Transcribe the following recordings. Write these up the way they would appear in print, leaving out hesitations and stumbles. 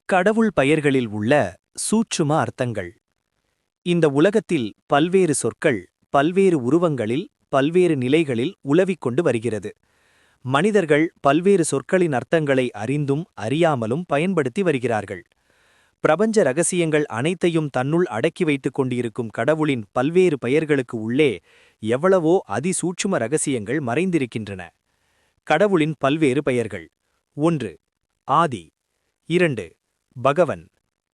கடவுள் பெயர்களில் உள்ள சூட்சும அர்த்தங்கள். இந்த உலகத்தில் பல்வேறு சொற்கள் பல்வேறு உருவங்களில் பல்வேறு நிலைகளில் உலவிக் கொண்டு வருகிறது. மனிதர்கள் பல்வேறு சொற்களின் அர்த்தங்களை அறிந்தும் அறியாமலும் பயன்படுத்தி வருகிறார்கள். பிரபஞ்ச ரகசியங்கள் அனைத்தையும் தன்னுள் அடக்கி வைத்துக் கொண்டிருக்கும் கடவுளின் பல்வேறு பெயர்களுக்கு உள்ளே எவ்வளவோ அதிசூட்சும ரகசியங்கள் மறைந்திருக்கின்றன. கடவுளின் பல்வேறு பெயர்கள். 1. ஆதி. 2. பகவன்.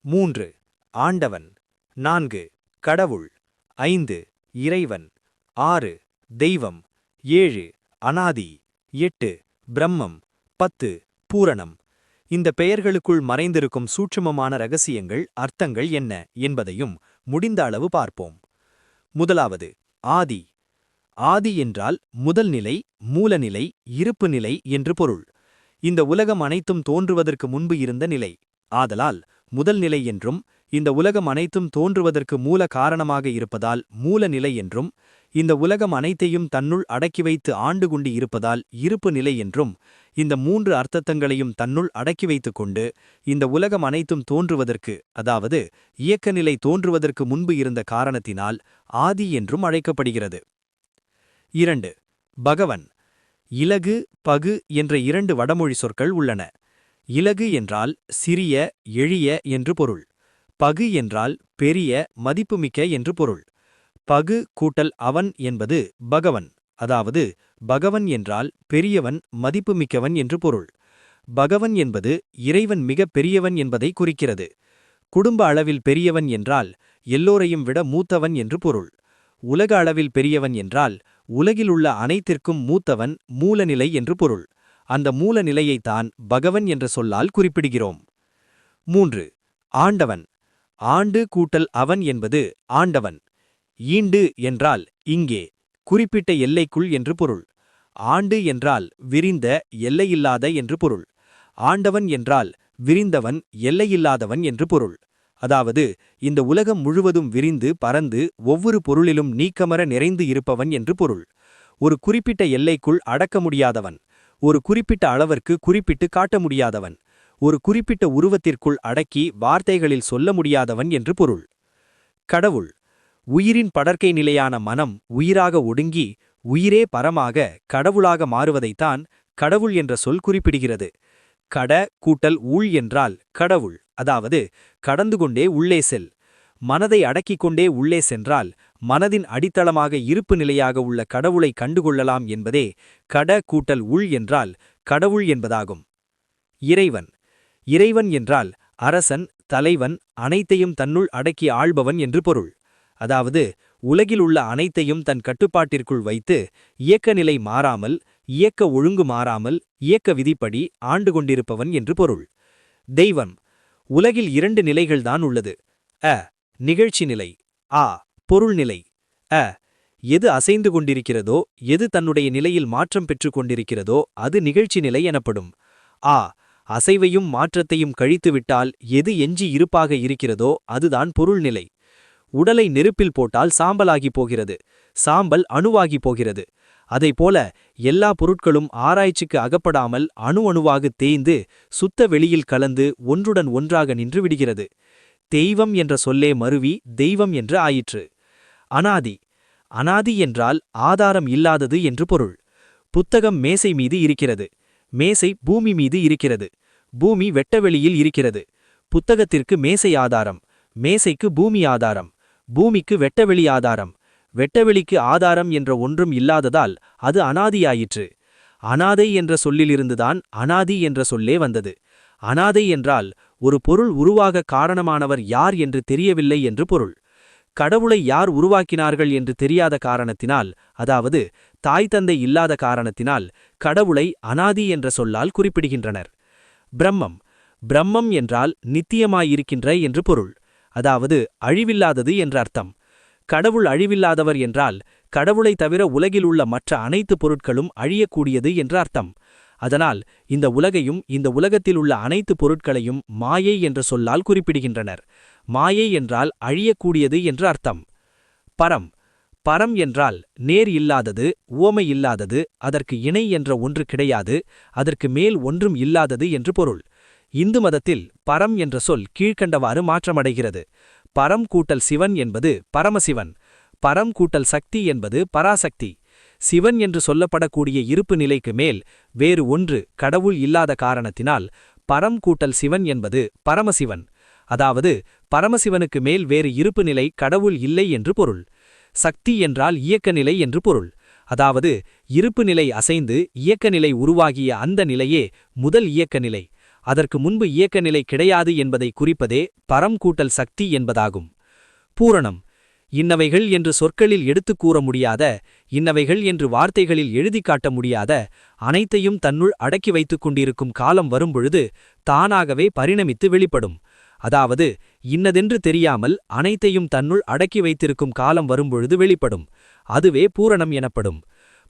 3. ஆண்டவன். 4. கடவுள். 5. இறைவன். 6. தெய்வம். 7. அனாதி. 8. பிரம்மம். 10. பூரணம். இந்த பெயர்களுக்குள் மறைந்திருக்கும் சூட்சுமமான ரகசியங்கள் அர்த்தங்கள் என்ன என்பதையும் முடிந்த அளவு பார்ப்போம். முதலாவது, ஆதி. ஆதி என்றால் முதல் நிலை, மூலநிலை, இருப்பு நிலை என்று பொருள். இந்த உலகம் அனைத்தும் தோன்றுவதற்கு முன்பு இருந்த நிலை. ஆதலால் முதல் நிலை என்றும், இந்த உலகம் அனைத்தும் தோன்றுவதற்கு மூல காரணமாக இருப்பதால் மூல நிலை என்றும், இந்த உலகம் அனைத்தையும் தன்னுள் அடக்கி வைத்து ஆண்டு கொண்டு இருப்பதால் இருப்பு நிலை என்றும், இந்த 3 அர்த்தங்களையும் தன்னுள் அடக்கி வைத்துக் கொண்டு இந்த உலகம் அனைத்தும் தோன்றுவதற்கு, அதாவது இயக்கநிலை தோன்றுவதற்கு முன்பு இருந்த காரணத்தினால் ஆதி என்றும் அழைக்கப்படுகிறது. 2. பகவன். இலகு, பகு என்ற 2 வடமொழி சொற்கள் உள்ளன. இலகு என்றால் சிறிய, எளிய என்று பொருள். பகு என்றால் பெரிய, மதிப்புமிக்க என்று பொருள். பகு கூட்டல் அவன் என்பது பகவன், அதாவது பகவன் என்றால் பெரியவன், மதிப்புமிக்கவன் என்று பொருள். பகவன் என்பது இறைவன் மிகப் பெரியவன் என்பதை குறிக்கிறது. குடும்ப அளவில் பெரியவன் என்றால் எல்லோரையும் விட மூத்தவன் என்று பொருள். உலக அளவில் பெரியவன் என்றால் உலகிலுள்ள அனைத்திற்கும் மூத்தவன், மூலநிலை என்று பொருள். அந்த மூல நிலையைத்தான் பகவன் என்ற சொல்லால் குறிப்பிடுகிறோம். 3. ஆண்டவன். ஆண்டு கூட்டல் அவன் என்பது ஆண்டவன். ஈண்டு என்றால் இங்கே, குறிப்பிட்ட எல்லைக்குள் என்று பொருள். ஆண்டு என்றால் விரிந்த, எல்லையில்லாத என்று பொருள். ஆண்டவன் என்றால் விரிந்தவன், எல்லையில்லாதவன் என்று பொருள். அதாவது இந்த உலகம் முழுவதும் விரிந்து பரந்து ஒவ்வொரு பொருளிலும் நீக்கமர நிறைந்து இருப்பவன் என்று பொருள். ஒரு குறிப்பிட்ட எல்லைக்குள் அடக்க முடியாதவன், ஒரு குறிப்பிட்ட அளவிற்கு குறிப்பிட்டு காட்ட முடியாதவன், ஒரு குறிப்பிட்ட உருவத்திற்குள் அடக்கி வார்த்தைகளில் சொல்ல முடியாதவன் என்று பொருள். கடவுள். உயிரின் படர்க்கை நிலையான மனம் உயிராக ஒடுங்கி உயிரே பரமாக கடவுளாக மாறுவதைத்தான் கடவுள் என்ற சொல் குறிப்பிடுகிறது. கட கூட்டல் ஊழ் என்றால் கடவுள், அதாவது கடந்து கொண்டே உள்ளே செல். மனதை அடக்கிக் கொண்டே உள்ளே சென்றால் மனதின் அடித்தளமாக இருப்பு நிலையாக உள்ள கடவுளை கண்டுகொள்ளலாம் என்பதே கட கூட்டல் உள் என்றால் கடவுள் என்பதாகும். இறைவன். இறைவன் என்றால் அரசன், தலைவன், அனைத்தையும் தன்னுள் அடக்கி ஆள்பவன் என்று பொருள். அதாவது உலகில் உள்ள அனைத்தையும் தன் கட்டுப்பாட்டிற்குள் வைத்து இயக்க நிலை மாறாமல், இயக்க ஒழுங்கு மாறாமல், இயக்க விதிப்படி ஆண்டு கொண்டிருப்பவன் என்று பொருள். தெய்வம். உலகில் 2 நிலைகள்தான் உள்ளது. அ. நிகழ்ச்சி நிலை. ஆ. பொருள்நிலை. அ. எது அசைந்து கொண்டிருக்கிறதோ, எது தன்னுடைய நிலையில் மாற்றம் பெற்றுக் கொண்டிருக்கிறதோ அது நிகழ்ச்சி நிலை எனப்படும். ஆ. அசைவையும் மாற்றத்தையும் கழித்துவிட்டால் எது எஞ்சி இருப்பாக இருக்கிறதோ அதுதான் பொருள்நிலை. உடலை நெருப்பில் போட்டால் சாம்பலாகி போகிறது, சாம்பல் அணுவாகி போகிறது. அதைப்போல எல்லா பொருட்களும் ஆராய்ச்சிக்கு அகப்படாமல் அணு அணுவாக தேய்ந்து சுத்த வெளியில் கலந்து ஒன்றுடன் ஒன்றாக நின்று விடுகிறது. தெய்வம் என்ற சொல்லே மருவி தெய்வம் என்று ஆயிற்று. அனாதி. அனாதி என்றால் ஆதாரம் இல்லாதது என்று பொருள். புத்தகம் மேசை மீது இருக்கிறது, மேசை பூமி மீது இருக்கிறது, பூமி வெட்டவெளியில் இருக்கிறது. புத்தகத்திற்கு மேசை ஆதாரம், மேசைக்கு பூமி ஆதாரம், பூமிக்கு வெட்டவெளி ஆதாரம், வெட்டவெளிக்கு ஆதாரம் என்ற ஒன்றும் இல்லாததால் அது அனாதியாயிற்று. அனாதை என்ற சொல்லிலிருந்துதான் அனாதி என்ற சொல்லே வந்தது. அனாதை என்றால் ஒரு பொருள் உருவாக காரணமானவர் யார் என்று தெரியவில்லை என்று பொருள். கடவுளை யார் உருவாக்கினார்கள் என்று தெரியாத காரணத்தினால், அதாவது தாய் தந்தை இல்லாத காரணத்தினால் கடவுளை அனாதி என்ற சொல்லால் குறிப்பிடுகின்றனர். பிரம்மம். பிரம்மம் என்றால் நித்தியமாயிருக்கின்ற என்று பொருள், அதாவது அழிவில்லாதது என்ற அர்த்தம். கடவுள் அழிவில்லாதவர் என்றால் கடவுளை தவிர உலகில் உள்ள மற்ற அனைத்து பொருட்களும் அழியக்கூடியது என்று அர்த்தம். அதனால் இந்த உலகையும் இந்த உலகத்தில் உள்ள அனைத்து பொருட்களையும் மாயை என்ற சொல்லால் குறிப்பிடுகின்றனர். மாயை என்றால் அழியக்கூடியது என்று அர்த்தம். பரம். பரம் என்றால் நேர் இல்லாதது, உவமை இல்லாதது, அதற்கு இணை என்ற ஒன்று கிடையாது, அதற்கு மேல் ஒன்றும் இல்லாதது என்று பொருள். இந்து மதத்தில் பரம் என்ற சொல் கீழ்க்கண்டவாறு மாற்றமடைகிறது. பரம் கூட்டல் சிவன் என்பது பரமசிவன். பரம் கூட்டல் சக்தி என்பது பராசக்தி. சிவன் என்று சொல்லப்படக்கூடிய இருப்பு நிலைக்கு மேல் வேறு ஒன்று கடவுள் இல்லாத காரணத்தினால் பரம் கூட்டல் சிவன் என்பது பரமசிவன். அதாவது பரமசிவனுக்கு மேல் வேறு இருப்பு நிலை கடவுள் இல்லை என்று பொருள். சக்தி என்றால் இயக்கநிலை என்று பொருள். அதாவது இருப்பு நிலை அசைந்து இயக்கநிலை உருவாகிய அந்த நிலையே முதல் இயக்கநிலை. அதற்கு முன்பு இயக்கநிலை கிடையாது என்பதை குறிப்பதே பரம் கூட்டல் சக்தி என்பதாகும். பூரணம். இன்னவைகள் என்று சொற்களில் எடுத்துக் கூற முடியாத, இன்னவைகள் என்று வார்த்தைகளில் எழுதிக் காட்ட முடியாத, அனைத்தையும் தன்னுள் அடக்கி வைத்துக் கொண்டிருக்கும் காலம் வரும்பொழுது தானாகவே பரிணமித்து வெளிப்படும். அதாவது இன்னதென்று தெரியாமல் அனைத்தையும் தன்னுள் அடக்கி வைத்திருக்கும் காலம் வரும்பொழுது வெளிப்படும். அதுவே பூரணம் எனப்படும்.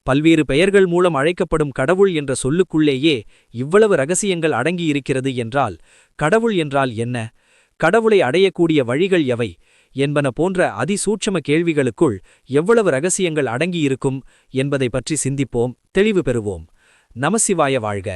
பல்வேறு பெயர்கள் மூலம் அழைக்கப்படும் கடவுள் என்ற சொல்லுக்குள்ளேயே இவ்வளவு ரகசியங்கள் அடங்கியிருக்கிறது என்றால் கடவுள் என்றால் என்ன, கடவுளை அடையக்கூடிய வழிகள் எவை என்பன போன்ற அதிசூட்சம கேள்விகளுக்குள் எவ்வளவு ரகசியங்கள் அடங்கியிருக்கும் என்பதை பற்றி சிந்திப்போம், தெளிவு பெறுவோம். நமசிவாய வாழ்க.